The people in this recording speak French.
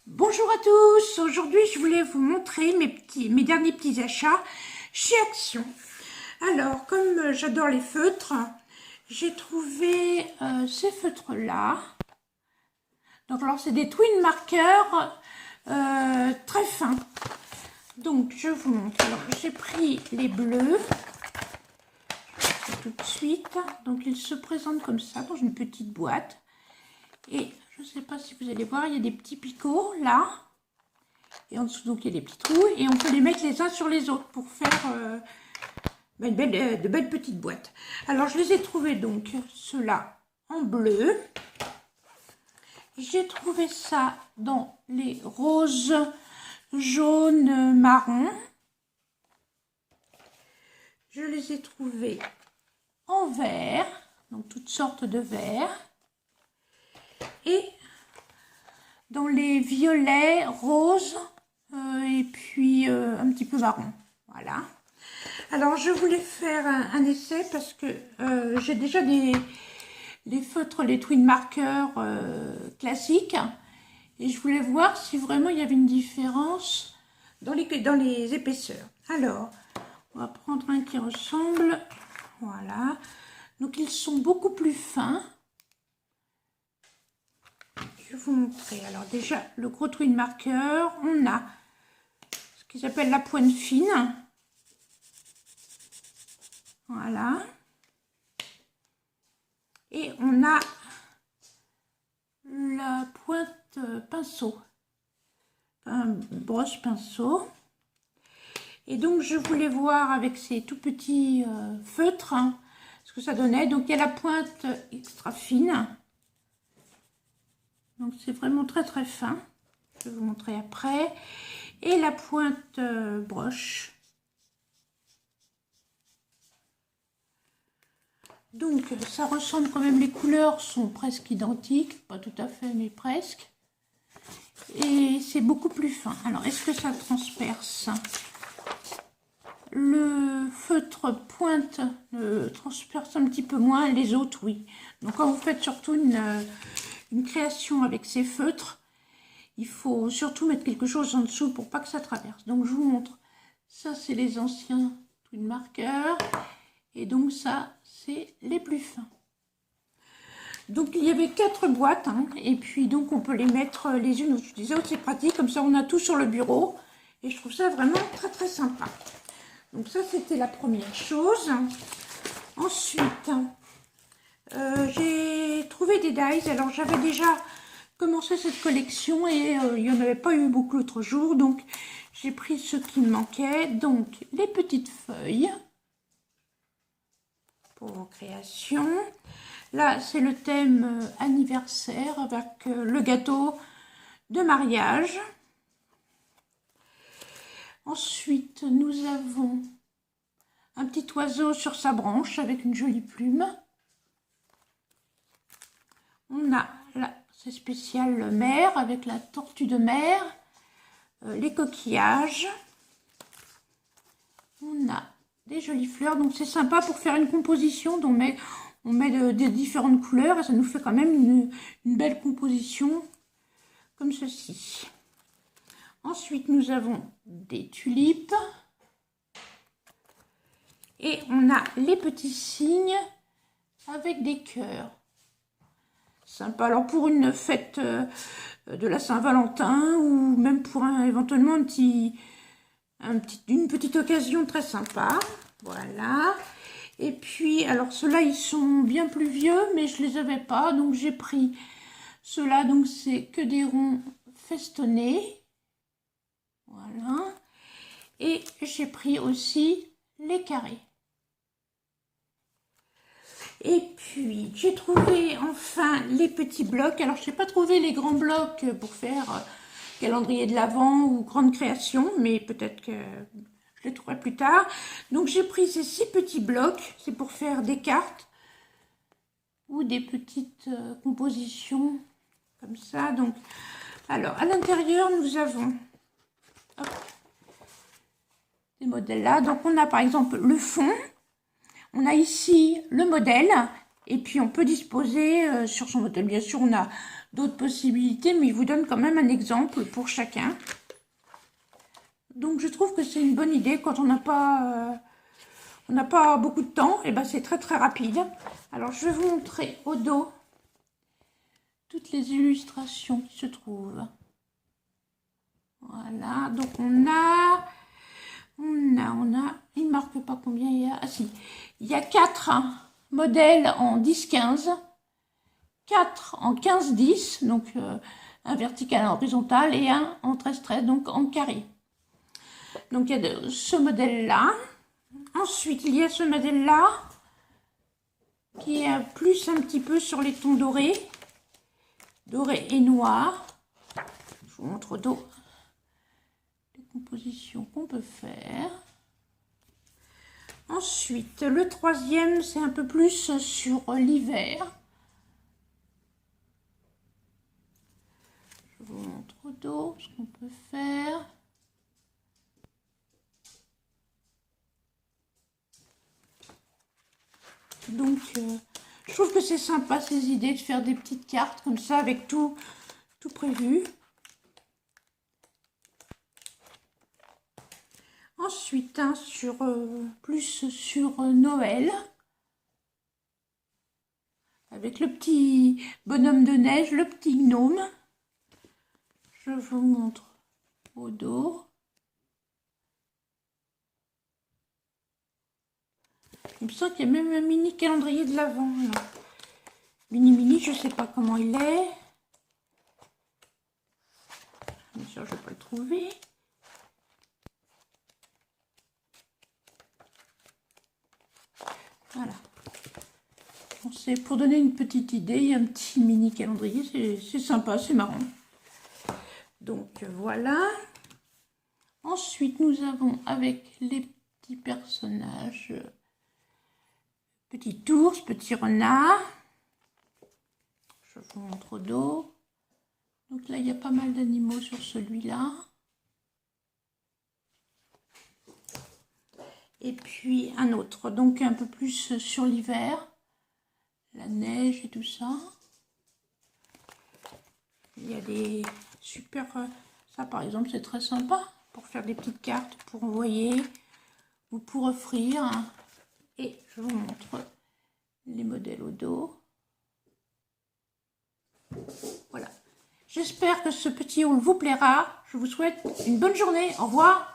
Bonjour à tous, aujourd'hui je voulais vous montrer mes derniers petits achats chez Action. Alors, comme j'adore les feutres, j'ai trouvé ces feutres là. Donc alors c'est des twin marqueurs très fins. Donc je vous montre, alors j'ai pris les bleus, tout de suite. Donc ils se présentent comme ça dans une petite boîte. Et je ne sais pas si vous allez voir, il y a des petits picots là. Et en dessous, donc, il y a des petits trous. Et on peut les mettre les uns sur les autres pour faire de belles petites boîtes. Alors, je les ai trouvés, donc, ceux-là en bleu. J'ai trouvé ça dans les roses, jaunes, marron. Je les ai trouvés en vert, donc toutes sortes de verts. Et dans les violets, roses et puis un petit peu marron. Voilà. Alors, je voulais faire un essai parce que j'ai déjà les feutres, les twin markers classiques. Et je voulais voir si vraiment il y avait une différence dans les épaisseurs. Alors, on va prendre un qui ressemble. Voilà. Donc, ils sont beaucoup plus fins. Je vais vous montrer. Alors déjà, le gros twin marker, on a ce qu'ils appellent la pointe fine. Voilà. Et on a la pointe pinceau. Un broche pinceau. Et donc, je voulais voir avec ces tout petits feutres ce que ça donnait. Donc, il y a la pointe extra fine. Donc, c'est vraiment très très fin. Je vais vous montrer après. Et la pointe broche. Donc, ça ressemble quand même, les couleurs sont presque identiques. Pas tout à fait, mais presque. Et c'est beaucoup plus fin. Alors, est-ce que ça transperce? Le feutre pointe transperce un petit peu moins, les autres, oui. Donc, quand vous faites surtout une création avec ces feutres, il faut surtout mettre quelque chose en dessous pour pas que ça traverse. Donc, je vous montre. Ça, c'est les anciens twin markers. Et donc, ça, c'est les plus fins. Donc, il y avait 4 boîtes. Hein, et puis, donc, on peut les mettre les unes au-dessus des autres. C'est pratique. Comme ça, on a tout sur le bureau. Et je trouve ça vraiment très, très sympa. Donc, ça, c'était la première chose. Ensuite, j'ai trouvé des dies. Alors, j'avais déjà commencé cette collection et il n'y en avait pas eu beaucoup l'autre jour. Donc, j'ai pris ce qui me manquait. Donc, les petites feuilles pour vos créations. Là, c'est le thème anniversaire avec le gâteau de mariage. Ensuite, nous avons un petit oiseau sur sa branche avec une jolie plume. On a là, c'est spécial mer avec la tortue de mer, les coquillages. On a des jolies fleurs, donc c'est sympa pour faire une composition. Donc on met des différentes couleurs et ça nous fait quand même une belle composition comme ceci. Ensuite, nous avons des tulipes. Et on a les petits cygnes avec des cœurs. Sympa. Alors, pour une fête de la Saint-Valentin ou même pour éventuellement une petite occasion très sympa. Voilà. Et puis, alors, ceux-là, ils sont bien plus vieux, mais je ne les avais pas. Donc, j'ai pris ceux-là. Donc, c'est que des ronds festonnés. Voilà. Et j'ai pris aussi les carrés. Et puis, j'ai trouvé enfin les petits blocs. Alors, je n'ai pas trouvé les grands blocs pour faire calendrier de l'Avent ou grande création, mais peut-être que je les trouverai plus tard. Donc, j'ai pris ces 6 petits blocs. C'est pour faire des cartes ou des petites compositions comme ça. Donc, alors, à l'intérieur, nous avons ces modèles-là. Donc, on a par exemple le fond. On a ici le modèle. Et puis, on peut disposer sur son modèle. Bien sûr, on a d'autres possibilités, mais il vous donne quand même un exemple pour chacun. Donc je trouve que c'est une bonne idée quand on n'a pas beaucoup de temps, et ben c'est très très rapide. Alors je vais vous montrer au dos toutes les illustrations qui se trouvent. Voilà, donc on a, il ne marque pas combien il y a, ah si, il y a 4 modèles en 10-15, 4 en 15-10, donc un vertical, un horizontal, et un en 13-13, donc en carré. Donc il y a ce modèle-là. Ensuite, il y a ce modèle-là, qui est plus un petit peu sur les tons dorés, doré et noir. Je vous montre au dos les compositions qu'on peut faire. Ensuite, le troisième, c'est un peu plus sur l'hiver. Je vous montre au dos ce qu'on peut faire. Donc, je trouve que c'est sympa ces idées de faire des petites cartes comme ça avec tout prévu. Ensuite, plus sur Noël, avec le petit bonhomme de neige, le petit gnome. Je vous montre au dos. Il me semble qu'il y a même un mini calendrier de l'Avent. Mini, je ne sais pas comment il est. Bien sûr, je ne vais pas le trouver. Voilà. C'est pour donner une petite idée, il y a un petit mini calendrier, c'est sympa, c'est marrant. Donc voilà. Ensuite, nous avons avec les petits personnages, petit ours, petit renard. Je vous montre au dos. Donc là, il y a pas mal d'animaux sur celui-là. Et puis un autre, donc un peu plus sur l'hiver, la neige et tout ça. Il y a des super... Ça par exemple c'est très sympa pour faire des petites cartes, pour envoyer ou pour offrir. Et je vous montre les modèles au dos. Voilà. J'espère que ce petit haul vous plaira. Je vous souhaite une bonne journée. Au revoir.